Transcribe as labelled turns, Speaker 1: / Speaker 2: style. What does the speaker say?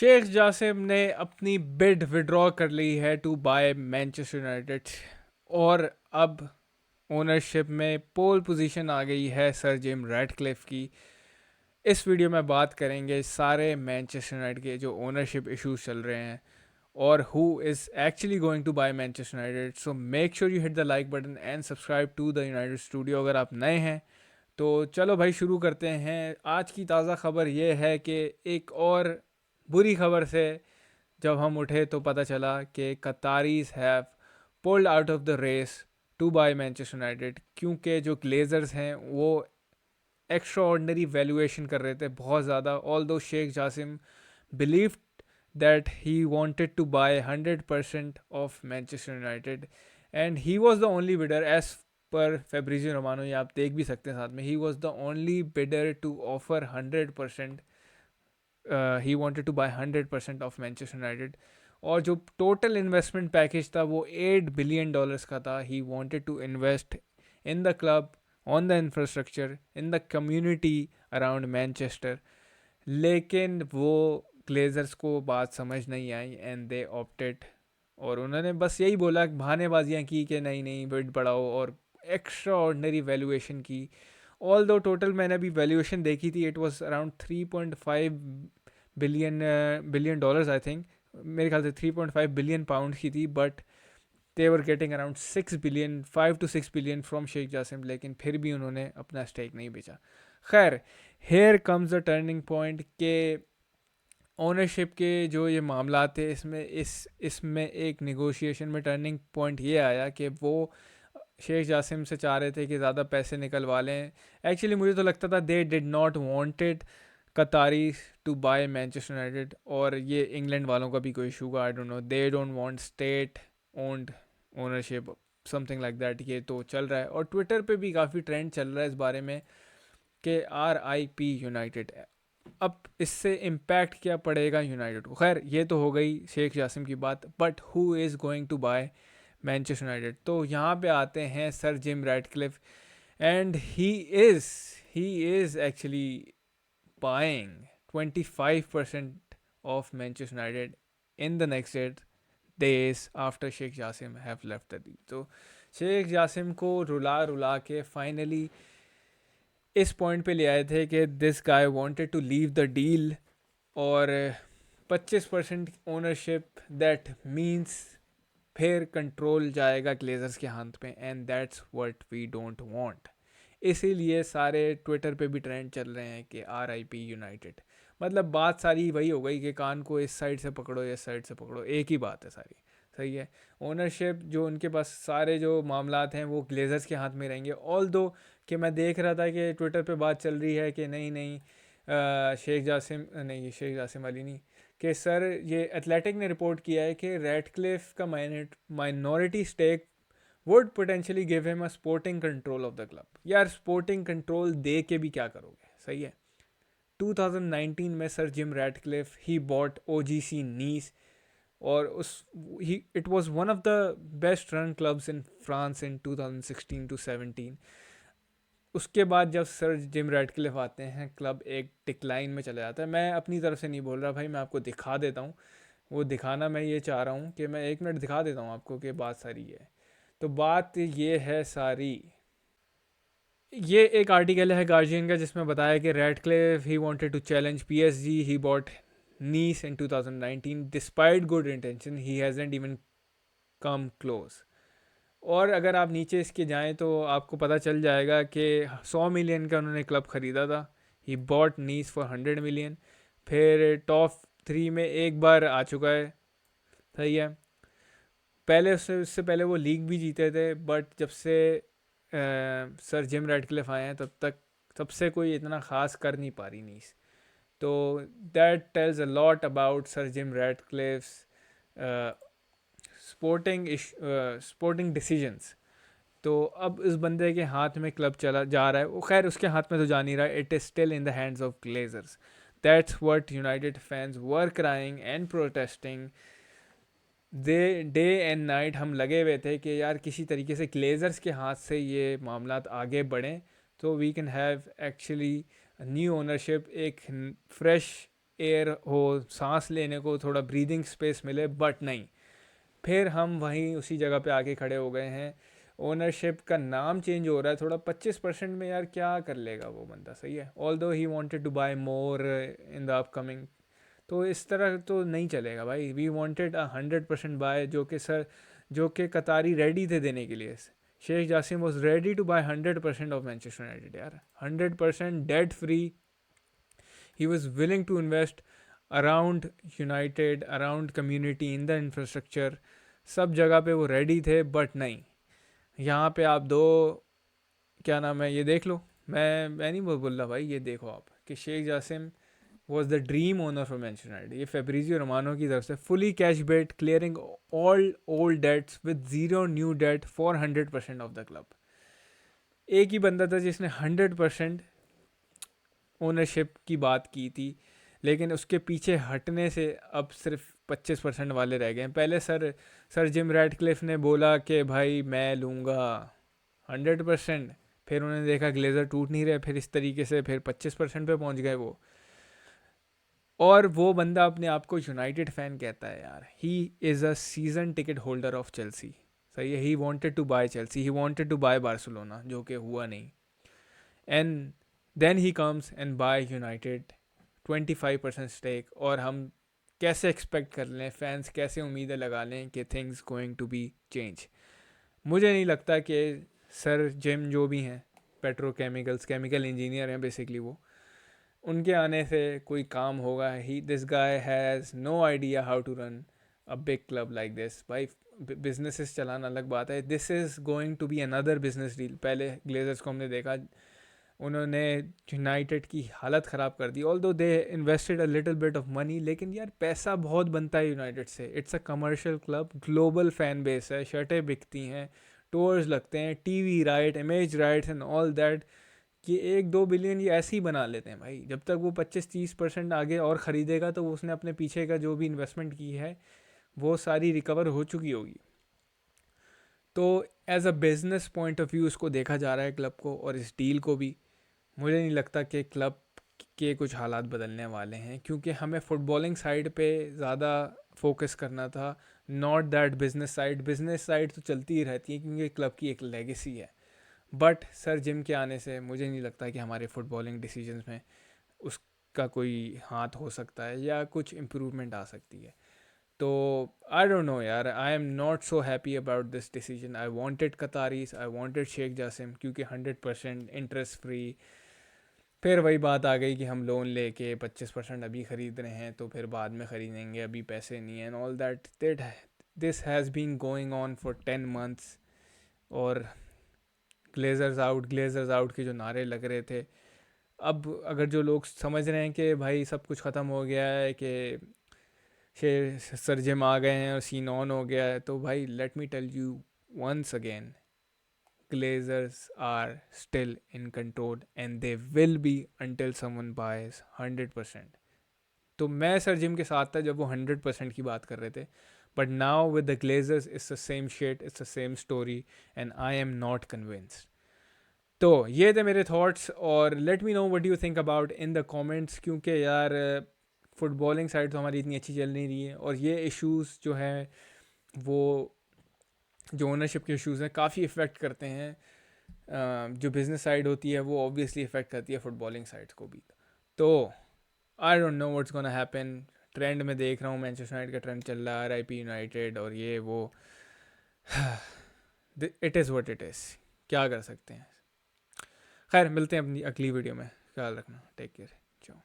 Speaker 1: शेख जासिम ने अपनी bid withdraw कर ली है टू बाय मैनचेस्टर यूनाइटेड और अब ओनरशिप में पोल पोजीशन आ गई है सर जिम रैटक्लिफ की। इस वीडियो में बात करेंगे सारे मैनचेस्टर यूनाइटेड के जो ओनरशिप इश्यूज चल रहे हैं और who is actually going to buy Manchester United. So make sure you hit the like button and subscribe to the United Studio अगर आप नए हैं। तो चलो भाई शुरू करते हैं। आज की ताज़ा खबर ये है कि एक और बुरी खबर से जब हम उठे तो पता चला कि Qataris have pulled out of the race to buy Manchester United, क्योंकि जो ग्लेजर्स हैं वो एक्स्ट्रा ऑर्डनरी वैल्यूएशन कर रहे थे बहुत ज़्यादा। Although Sheikh Jassim believe that he wanted to buy 100% of Manchester United and he was the only bidder as per Fabrizio Romano. ये आप देख भी सकते हैं साथ में, he was the only bidder to offer 100%। He wanted to buy 100% of Manchester United और जो टोटल इन्वेस्टमेंट पैकेज था वो $8 बिलियन का था। He wanted to invest in the club, on the infrastructure, in the community around Manchester. लेकिन वो Glazers को बात समझ नहीं आई एंड दे ऑप्टेड, और उन्होंने बस यही बोला, बहानेबाजियाँ की कि नहीं नहीं बिड बढ़ाओ और एक्स्ट्रा ऑर्डनरी वैल्यूएशन की। ऑल दो टोटल मैंने अभी वैल्यूएशन देखी थी, it was around 3.5 billion dollars I think. मेरे ख्याल से 3.5 बिलियन पाउंड की थी, but they were getting around 6 billion, 5 to 6 billion from Sheikh Jassim. लेकिन फिर भी उन्होंने अपना स्टेक नहीं बेचा। खैर, here comes the turning point के ओनरशिप के जो ये मामला थे, इसमें एक नेगोशिएशन में टर्निंग पॉइंट ये आया कि वो शेख जासिम से चाह रहे थे कि ज़्यादा पैसे निकलवा लें। एक्चुअली मुझे तो लगता था they did not wanted Qatari to buy Manchester United, और ये इंग्लैंड वालों का भी कोई इशू का, I don't know, they don't want state owned ownership, something like that. ये तो चल रहा है और ट्विटर पे भी काफ़ी ट्रेंड चल रहा है इस बारे में कि RIP यूनाइटेड। अब इससे इम्पैक्ट क्या पड़ेगा यूनाइटेड को? खैर, ये तो हो गई शेख जासिम की बात, but who is going to buy Manchester United? तो यहाँ पे आते हैं sir Jim Ratcliffe and is he is actually buying 25% of Manchester United in the next 8 days after Sheikh Jassim have left the league. तो शेख जासिम को रुला रुला के फाइनली इस पॉइंट पे ले आए थे कि this guy wanted to leave the deal, और 25% ओनरशिप दैट मीन्स फिर कंट्रोल जाएगा ग्लेजर्स के हाथ पे, and that's what we don't want. इसीलिए सारे ट्विटर पे भी ट्रेंड चल रहे हैं कि RIP यूनाइटेड। मतलब बात सारी वही हो गई कि कान को इस साइड से पकड़ो या इस साइड से पकड़ो, एक ही बात है सारी। सही है, ओनरशिप जो उनके पास, सारे जो मामलात हैं वो ग्लेजर्स के हाथ में रहेंगे। ऑल दो कि मैं देख रहा था कि ट्विटर पे बात चल रही है कि नहीं नहीं शेख जासिम नहीं, ये शेख जासिम वाली नहीं, कि सर ये एथलेटिक ने रिपोर्ट किया है कि रैटक्लिफ का minority stake would potentially give him a sporting control of the club. यार स्पोर्टिंग कंट्रोल दे के भी क्या करोगे? सही है, 2019 में सर जिम रैटक्लिफ ही बॉट OGC नीस, और उस ही it was one of the best run clubs in France in 2016 to 17। उसके बाद जब सर जिम रैटक्लिफ आते हैं, क्लब एक डिक्लाइन में चला जाता है। मैं अपनी तरफ से नहीं बोल रहा भाई, मैं आपको दिखा देता हूँ। वो दिखाना मैं ये चाह रहा हूँ कि मैं 1 मिनट दिखा देता हूँ आपको कि बात सारी है। तो बात ये है सारी, ये एक आर्टिकल है गार्जियन का जिसमें बताया कि Ratcliffe he wanted to challenge PSG, he bought Nice in 2019 despite good intention, he hasn't even come close. और अगर आप नीचे इसके जाएं तो आपको पता चल जाएगा कि 100 मिलियन का उन्होंने क्लब ख़रीदा था। He bought Nice for 100 million. फिर टॉप 3 में एक बार आ चुका है। सही है, पहले उससे पहले वो लीग भी जीते थे, बट जब से सर जिम रैटक्लिफ आए हैं तब तक सबसे कोई इतना ख़ास कर नहीं पा रही नीस। तो that tells a lot about sir Jim Ratcliffe's sporting decisions. तो अब इस बंदे के हाथ में क्लब चला जा रहा है, वो खैर उसके हाथ में तो जा नहीं रहा है, it is still in the hands of Glazers. That's what United fans were crying and protesting day and night. हम लगे हुए थे कि यार किसी तरीके से ग्लेजर्स के हाथ से ये मामला आगे बढ़ें तो we can have actually new ownership, एक फ्रेश एयर हो, सांस लेने को थोड़ा ब्रीदिंग स्पेस मिले, बट नहीं, फिर हम वहीं उसी जगह पे आके खड़े हो गए हैं। ओनरशिप का नाम चेंज हो रहा है थोड़ा, 25% में यार क्या कर लेगा वो बंदा, सही है। Although he wanted to buy more in the upcoming, तो इस तरह तो नहीं चलेगा भाई। वी वॉन्टेड 100% बाय, जो कि कतारी रेडी थे देने के लिए। Sheikh Jassim was ready to buy 100% of Manchester United यार, 100% debt free. He was willing to invest around United, around community, in the infrastructure, सब जगह पे वो रेडी थे। बट नहीं, यहाँ पे आप दो, क्या नाम है, ये देख लो। मैं नहीं बोल रहा भाई, ये देखो आप कि Sheikh Jassim was the dream owner for Manchester United. ये फेब्रिजियो रोमानो की तरफ से fully cash bid, clearing all old debts with zero new debt for 100% of the club. एक ही बंदा था जिसने 100% ओनरशिप की बात की थी, लेकिन उसके पीछे हटने से अब सिर्फ 25% वाले रह गए हैं। पहले सर जिम रैटक्लिफ ने बोला कि भाई मैं लूँगा 100%, फिर उन्होंने देखा ग्लेजर टूट नहीं रहे, फिर इस तरीके से फिर 25% पे पहुंच गए वो। और वो बंदा अपने आप को यूनाइटेड फ़ैन कहता है यार। He is a season ticket holder of Chelsea, सही है। He wanted to buy Chelsea, he wanted to buy Barcelona, जो कि हुआ नहीं। And then he comes and buy United 25% stake. और हम कैसे एक्सपेक्ट कर लें, फैंस कैसे उम्मीदें लगा लें कि things going to be change. मुझे नहीं लगता कि सर जिम जो भी हैं, पेट्रोकेमिकल्स, केमिकल इंजीनियर हैं बेसिकली वो, उनके आने से कोई काम होगा। He this guy has no idea how to run a big club like this. भाई बिजनेसेस चलाना अलग बात है, this is going to be another business deal. पहले ग्लेजर्स को हमने देखा, उन्होंने यूनाइटेड की हालत ख़राब कर दी। ऑल दो दे invested a little bit of money, लेकिन यार पैसा बहुत बनता है यूनाइटेड से। It's a commercial club, global fan base है, शर्टें बिकती हैं, टूर्स लगते हैं, TV right, image rights and all that. कि 1-2 बिलियन ये ऐसे ही बना लेते हैं भाई। जब तक वो 25-30% आगे और ख़रीदेगा तो उसने अपने पीछे का जो भी इन्वेस्टमेंट की है वो सारी रिकवर हो चुकी होगी। तो as a business point of view उसको देखा जा रहा है क्लब को, और इस डील को भी। मुझे नहीं लगता कि क्लब के कुछ हालात बदलने वाले हैं, क्योंकि हमें फुटबॉलिंग साइड पे ज़्यादा फोकस करना था, not that business side. Business side तो चलती ही रहती है क्योंकि क्लब की एक लेगेसी है। बट सर जिम के आने से मुझे नहीं लगता कि हमारे फुटबॉलिंग डिसीजंस में उसका कोई हाथ हो सकता है या कुछ इम्प्रूवमेंट आ सकती है। तो आई डोंट नो यार, I am not so happy about this decision. I wanted Qataris, I wanted Sheikh Jassim, क्योंकि 100% इंटरेस्ट फ्री। फिर वही बात आ गई कि हम लोन लेके 25% अभी ख़रीद रहे हैं, तो फिर बाद में ख़रीदेंगे, अभी पैसे नहीं हैं, and all that. This has been going on for 10 months। और ग्लेजर्स आउट के जो नारे लग रहे थे, अब अगर जो लोग समझ रहे हैं कि भाई सब कुछ ख़त्म हो गया है, कि शेर सरजिम आ गए हैं और सीन ऑन हो गया है, तो भाई let me tell you once again, glazers are still in control and they will be until someone buys 100%। तो मैं सर जिम के साथ था जब वो 100% की बात कर रहे थे, but now with the Glazers it's the same shit, it's the same story, and I am not convinced. तो ये थे मेरे थॉट्स, और let me know what you think about in the comments, क्योंकि यार फुटबॉलिंग साइड तो हमारी इतनी अच्छी चल नहीं रही है, और ये इश्यूज़ जो हैं वो, जो ओनरशिप के इश्यूज़ हैं, काफ़ी इफ़ेक्ट करते हैं। जो बिज़नेस साइड होती है वो ऑब्वियसली इफ़ेक्ट करती है फुटबॉलिंग साइड को भी। तो आई don't know what's gonna happen. Trend में देख रहा हूँ, मैनचेस्टर यूनाइटेड का ट्रेंड चल रहा है, RIP यूनाइटेड और ये वो। It is what it is, क्या कर सकते हैं। खैर मिलते हैं अपनी अगली वीडियो में, ख्याल रखना, टेक केयर, चलो।